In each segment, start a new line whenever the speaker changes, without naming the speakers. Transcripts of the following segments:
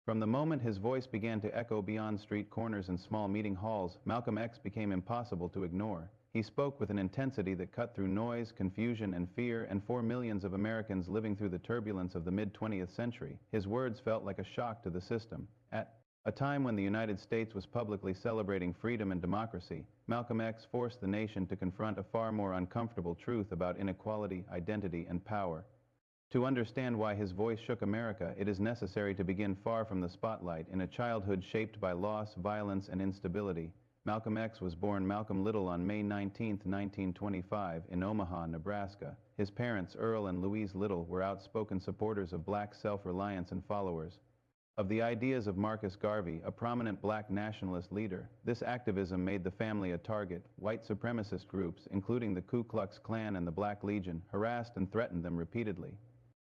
From the moment his voice began to echo beyond street corners and small meeting halls, Malcolm X became impossible to ignore. He spoke with an intensity that cut through noise, confusion, and fear, and for millions of Americans living through the turbulence of the mid-20th century, his words felt like a shock to the system. At a time when the United States was publicly celebrating freedom and democracy, Malcolm X forced the nation to confront a far more uncomfortable truth about inequality, identity, and power. To understand why his voice shook America, it is necessary to begin far from the spotlight. In a childhood shaped by loss, violence, and instability, Malcolm X was born Malcolm Little on May 19, 1925, in Omaha, Nebraska. His parents, Earl and Louise Little, were outspoken supporters of black self-reliance and followers of the ideas of Marcus Garvey, a prominent black nationalist leader. This activism made the family a target. White supremacist groups, including the Ku Klux Klan and the Black Legion, harassed and threatened them repeatedly.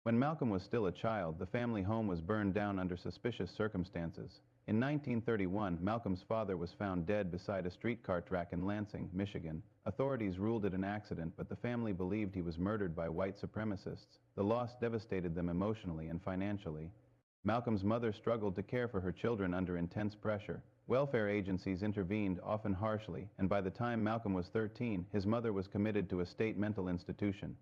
When Malcolm was still a child, the family home was burned down under suspicious circumstances. In 1931, Malcolm's father was found dead beside a streetcar track in Lansing, Michigan. Authorities ruled it an accident, but the family believed he was murdered by white supremacists. The loss devastated them emotionally and financially. Malcolm's mother struggled to care for her children under intense pressure. Welfare agencies intervened, often harshly, and by the time Malcolm was 13, his mother was committed to a state mental institution.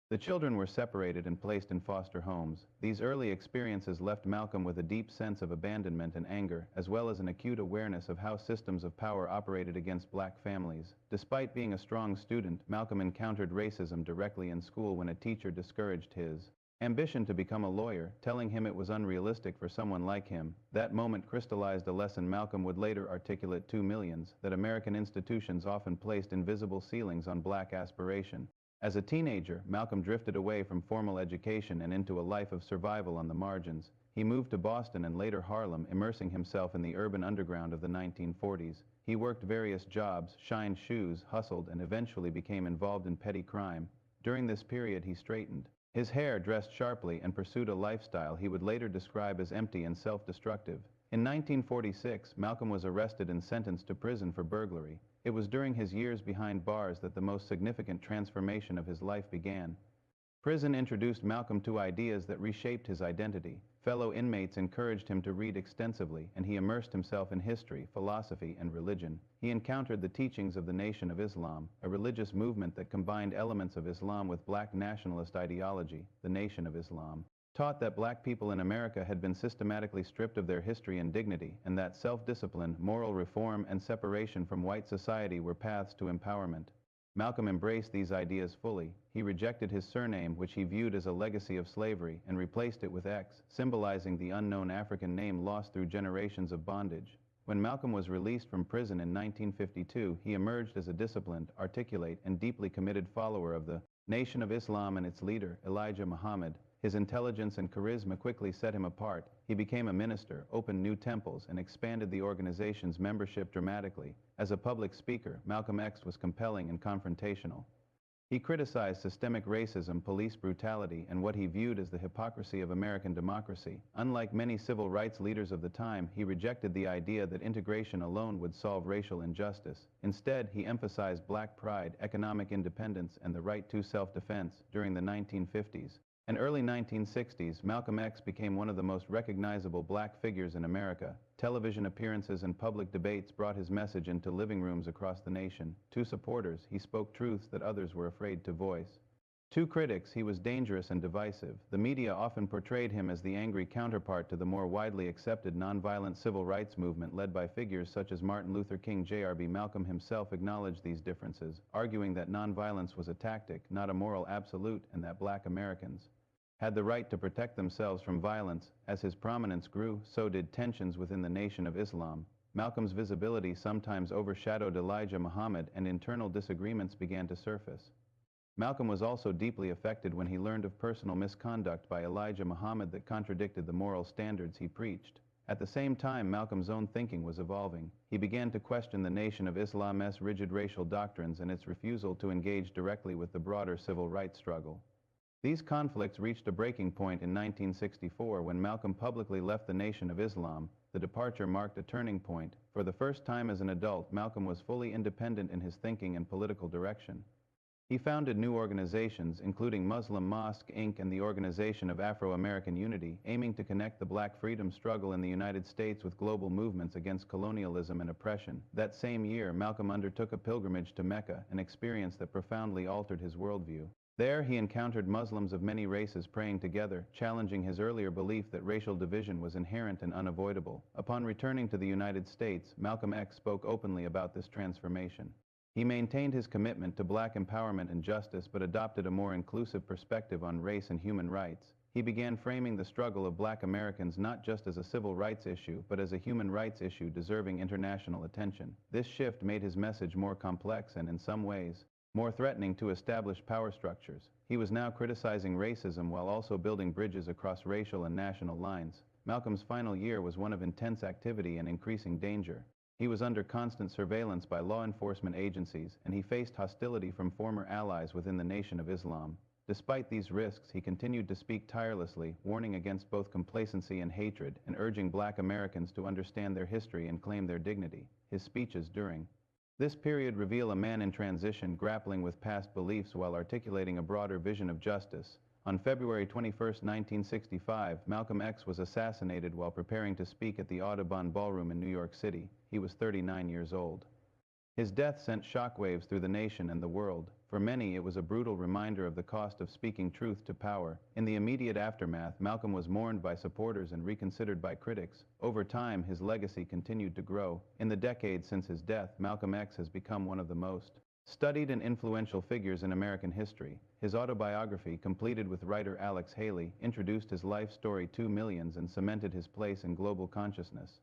The children were separated and placed in foster homes. These early experiences left Malcolm with a deep sense of abandonment and anger, as well as an acute awareness of how systems of power operated against black families. Despite being a strong student, Malcolm encountered racism directly in school when a teacher discouraged his ambition to become a lawyer, telling him it was unrealistic for someone like him. That moment crystallized a lesson Malcolm would later articulate to millions, that American institutions often placed invisible ceilings on black aspiration. As a teenager, Malcolm drifted away from formal education and into a life of survival on the margins. He moved to Boston and later Harlem, immersing himself in the urban underground of the 1940s. He worked various jobs, shined shoes, hustled, and eventually became involved in petty crime. During this period, he straightened his hair, dressed sharply, and pursued a lifestyle he would later describe as empty and self-destructive. In 1946, Malcolm was arrested and sentenced to prison for burglary. It was during his years behind bars that the most significant transformation of his life began. Prison introduced Malcolm to ideas that reshaped his identity. Fellow inmates encouraged him to read extensively, and he immersed himself in history, philosophy, and religion. He encountered the teachings of the Nation of Islam, a religious movement that combined elements of Islam with black nationalist ideology. The Nation of Islam taught that black people in America had been systematically stripped of their history and dignity, and that self-discipline, moral reform, and separation from white society were paths to empowerment. Malcolm embraced these ideas fully. He rejected his surname, which he viewed as a legacy of slavery, and replaced it with X, symbolizing the unknown African name lost through generations of bondage. When Malcolm was released from prison in 1952, he emerged as a disciplined, articulate, and deeply committed follower of the Nation of Islam and its leader, Elijah Muhammad. His intelligence and charisma quickly set him apart. He became a minister, opened new temples, and expanded the organization's membership dramatically. As a public speaker, Malcolm X was compelling and confrontational. He criticized systemic racism, police brutality, and what he viewed as the hypocrisy of American democracy. Unlike many civil rights leaders of the time, he rejected the idea that integration alone would solve racial injustice. Instead, he emphasized black pride, economic independence, and the right to self-defense. During the 1950s and early 1960s, Malcolm X became one of the most recognizable black figures in America. Television appearances and public debates brought his message into living rooms across the nation. To supporters, he spoke truths that others were afraid to voice. To critics, he was dangerous and divisive. The media often portrayed him as the angry counterpart to the more widely accepted nonviolent civil rights movement led by figures such as Martin Luther King Jr. Malcolm himself acknowledged these differences, arguing that nonviolence was a tactic, not a moral absolute, and that black Americans had the right to protect themselves from violence. As his prominence grew, so did tensions within the Nation of Islam. Malcolm's visibility sometimes overshadowed Elijah Muhammad, and internal disagreements began to surface. Malcolm was also deeply affected when he learned of personal misconduct by Elijah Muhammad that contradicted the moral standards he preached. At the same time, Malcolm's own thinking was evolving. He began to question the Nation of Islam's rigid racial doctrines and its refusal to engage directly with the broader civil rights struggle. These conflicts reached a breaking point in 1964 when Malcolm publicly left the Nation of Islam. The departure marked a turning point. For the first time as an adult, Malcolm was fully independent in his thinking and political direction. He founded new organizations, including Muslim Mosque, Inc. and the Organization of Afro-American Unity, aiming to connect the black freedom struggle in the United States with global movements against colonialism and oppression. That same year, Malcolm undertook a pilgrimage to Mecca, an experience that profoundly altered his worldview. There, he encountered Muslims of many races praying together, challenging his earlier belief that racial division was inherent and unavoidable. Upon returning to the United States, Malcolm X spoke openly about this transformation. He maintained his commitment to black empowerment and justice, but adopted a more inclusive perspective on race and human rights. He began framing the struggle of black Americans not just as a civil rights issue, but as a human rights issue deserving international attention. This shift made his message more complex and, in some ways, more threatening to established power structures. He was now criticizing racism while also building bridges across racial and national lines. Malcolm's final year was one of intense activity and increasing danger. He was under constant surveillance by law enforcement agencies, and he faced hostility from former allies within the Nation of Islam. Despite these risks, he continued to speak tirelessly, warning against both complacency and hatred, and urging black Americans to understand their history and claim their dignity. His speeches during this period reveal a man in transition, grappling with past beliefs while articulating a broader vision of justice. On February 21, 1965, Malcolm X was assassinated while preparing to speak at the Audubon Ballroom in New York City. He was 39 years old. His death sent shockwaves through the nation and the world. For many, it was a brutal reminder of the cost of speaking truth to power. In the immediate aftermath, Malcolm was mourned by supporters and reconsidered by critics. Over time, his legacy continued to grow. In the decades since his death, Malcolm X has become one of the most studied and influential figures in American history. His autobiography, completed with writer Alex Haley, introduced his life story to millions and cemented his place in global consciousness.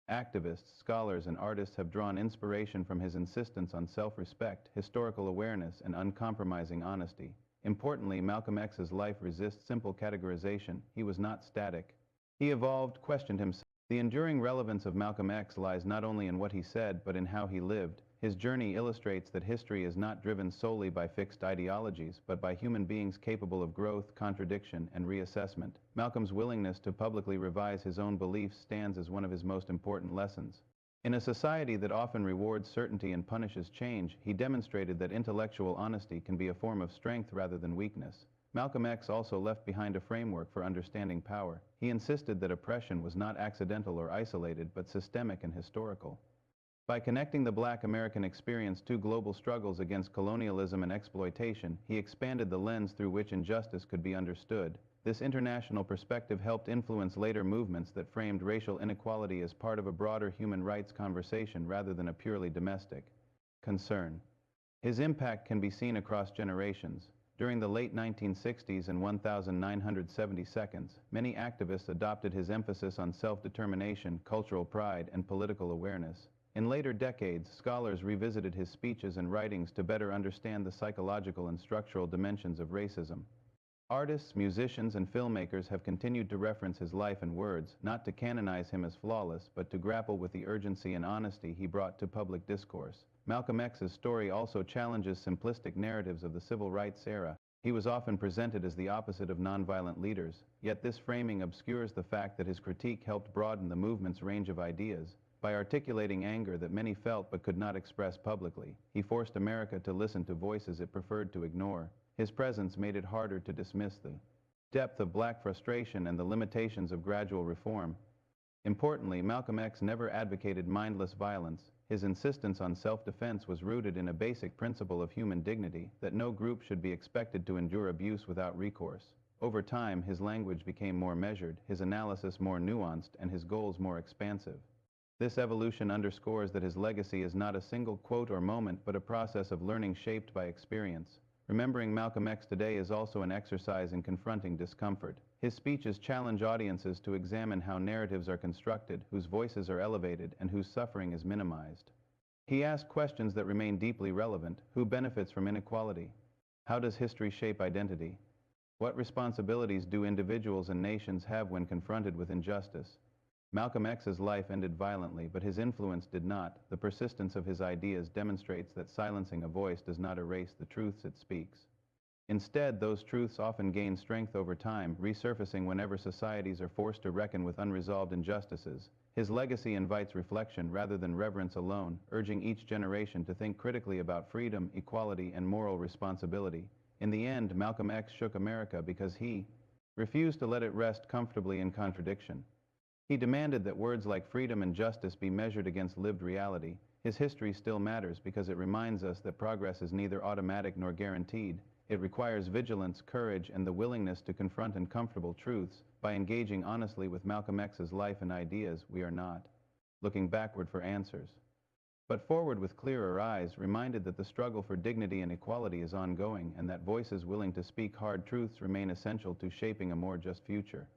Activists, scholars, and artists have drawn inspiration from his insistence on self-respect, historical awareness, and uncompromising honesty. Importantly, Malcolm X's life resists simple categorization. He was not static. He evolved, questioned himself. The enduring relevance of Malcolm X lies not only in what he said, but in how he lived. His journey illustrates that history is not driven solely by fixed ideologies, but by human beings capable of growth, contradiction, and reassessment. Malcolm's willingness to publicly revise his own beliefs stands as one of his most important lessons. In a society that often rewards certainty and punishes change, he demonstrated that intellectual honesty can be a form of strength rather than weakness. Malcolm X also left behind a framework for understanding power. He insisted that oppression was not accidental or isolated, but systemic and historical. By connecting the black American experience to global struggles against colonialism and exploitation, he expanded the lens through which injustice could be understood. This international perspective helped influence later movements that framed racial inequality as part of a broader human rights conversation rather than a purely domestic concern. His impact can be seen across generations. During the late 1960s and 1972, many activists adopted his emphasis on self-determination, cultural pride, and political awareness. In later decades, scholars revisited his speeches and writings to better understand the psychological and structural dimensions of racism. Artists, musicians, and filmmakers have continued to reference his life and words, not to canonize him as flawless, but to grapple with the urgency and honesty he brought to public discourse. Malcolm X's story also challenges simplistic narratives of the civil rights era. He was often presented as the opposite of nonviolent leaders, yet this framing obscures the fact that his critique helped broaden the movement's range of ideas. By articulating anger that many felt but could not express publicly, he forced America to listen to voices it preferred to ignore. His presence made it harder to dismiss the depth of black frustration and the limitations of gradual reform. Importantly, Malcolm X never advocated mindless violence. His insistence on self-defense was rooted in a basic principle of human dignity, that no group should be expected to endure abuse without recourse. Over time, his language became more measured, his analysis more nuanced, and his goals more expansive. This evolution underscores that his legacy is not a single quote or moment, but a process of learning shaped by experience. Remembering Malcolm X today is also an exercise in confronting discomfort. His speeches challenge audiences to examine how narratives are constructed, whose voices are elevated, and whose suffering is minimized. He asked questions that remain deeply relevant. Who benefits from inequality? How does history shape identity? What responsibilities do individuals and nations have when confronted with injustice? Malcolm X's life ended violently, but his influence did not. The persistence of his ideas demonstrates that silencing a voice does not erase the truths it speaks. Instead, those truths often gain strength over time, resurfacing whenever societies are forced to reckon with unresolved injustices. His legacy invites reflection rather than reverence alone, urging each generation to think critically about freedom, equality, and moral responsibility. In the end, Malcolm X shook America because he refused to let it rest comfortably in contradiction. He demanded that words like freedom and justice be measured against lived reality. His history still matters because it reminds us that progress is neither automatic nor guaranteed. It requires vigilance, courage, and the willingness to confront uncomfortable truths. By engaging honestly with Malcolm X's life and ideas, we are not looking backward for answers, but forward with clearer eyes, reminded that the struggle for dignity and equality is ongoing and that voices willing to speak hard truths remain essential to shaping a more just future.